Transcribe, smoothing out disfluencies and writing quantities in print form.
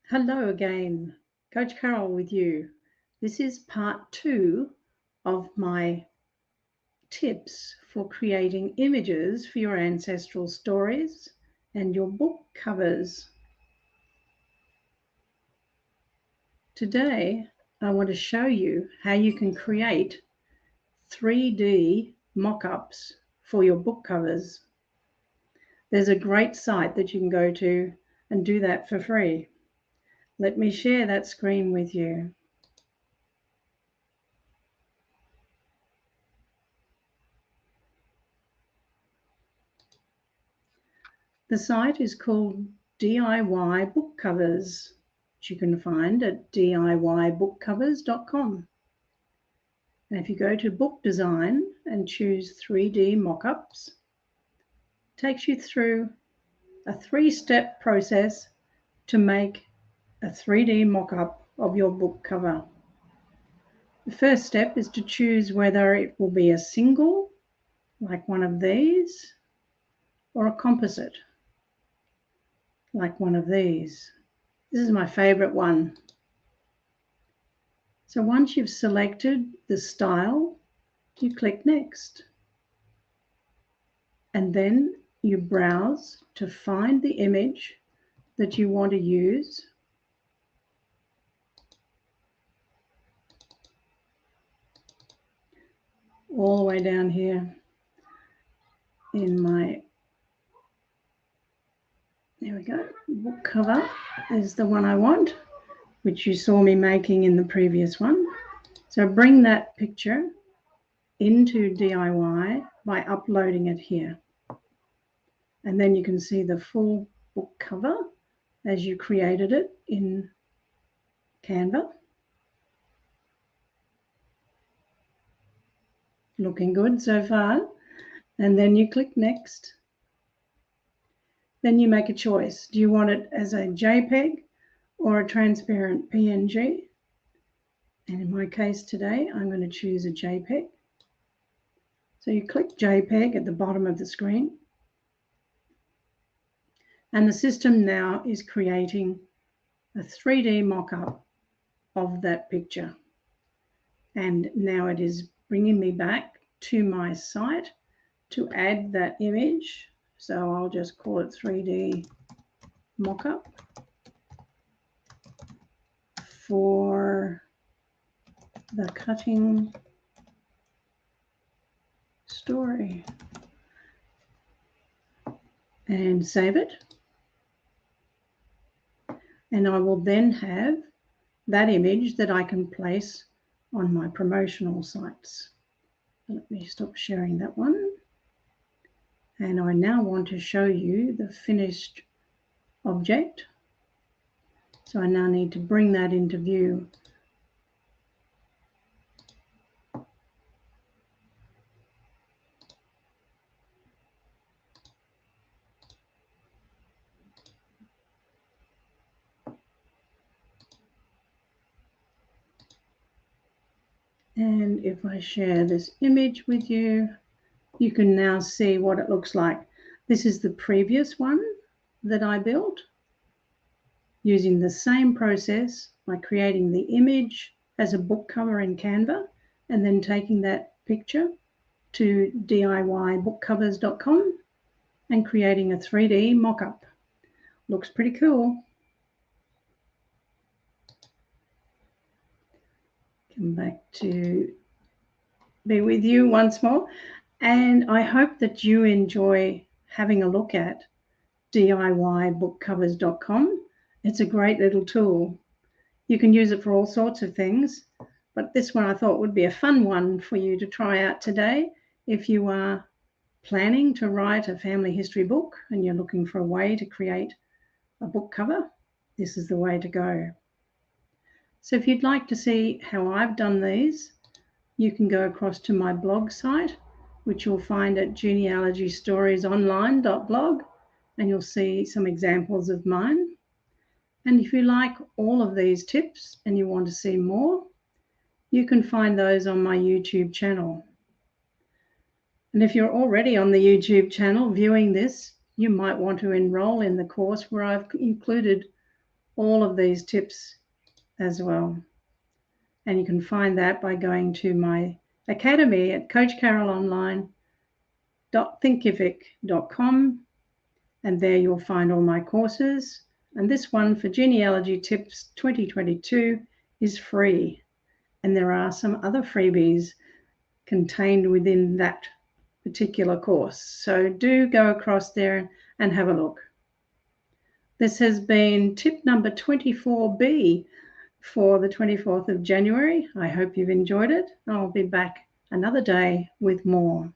Hello again, Coach Carole with you. This is part 2 of my tips for creating images for your ancestral stories and your book covers. Today, I want to show you how you can create 3D mock-ups for your book covers. There's a great site that you can go to and do that for free. Let me share that screen with you. The site is called DIY Book Covers, which you can find at DIYBookCovers.com. And if you go to book design and choose 3D mockups, it takes you through a 3-step process to make a 3D mockup of your book cover. The first step is to choose whether it will be a single, like one of these, or a composite, like one of these. This is my favorite one. So once you've selected the style, you click Next. And then you browse to find the image that you want to use. All the way down here in my, there we go, book cover is the one I want, which you saw me making in the previous one. So bring that picture into DIY by uploading it here. And then you can see the full book cover as you created it in Canva. Looking good so far. And then you click Next. Then you make a choice. Do you want it as a JPEG or a transparent PNG? And in my case today, I'm going to choose a JPEG. So you click JPEG at the bottom of the screen. And the system now is creating a 3D mock-up of that picture. And now it is bringing me back to my site to add that image. So I'll just call it 3D mock-up for the cutting story. And save it. And I will then have that image that I can place on my promotional sites. Let me stop sharing that one. And I now want to show you the finished object. So I now need to bring that into view. And if I share this image with you, you can now see what it looks like. This is the previous one that I built using the same process by creating the image as a book cover in Canva and then taking that picture to DIYBookCovers.com and creating a 3D mock-up. Looks pretty cool. Come back to be with you once more. And I hope that you enjoy having a look at DIYBookCovers.com. It's a great little tool. You can use it for all sorts of things, but this one I thought would be a fun one for you to try out today. If you are planning to write a family history book and you're looking for a way to create a book cover, this is the way to go. So if you'd like to see how I've done these, you can go across to my blog site, which you'll find at genealogystoriesonline.blog, and you'll see some examples of mine. And if you like all of these tips and you want to see more, you can find those on my YouTube channel. And if you're already on the YouTube channel viewing this, you might want to enroll in the course where I've included all of these tips as well. And you can find that by going to my academy at coachcaroleonline.thinkific.com, and there you'll find all my courses. And this one for Genealogy Tips 2022 is free, and there are some other freebies contained within that particular course. So do go across there and have a look. This has been tip number 24B for the 24th of January. I hope you've enjoyed it. I'll be back another day with more.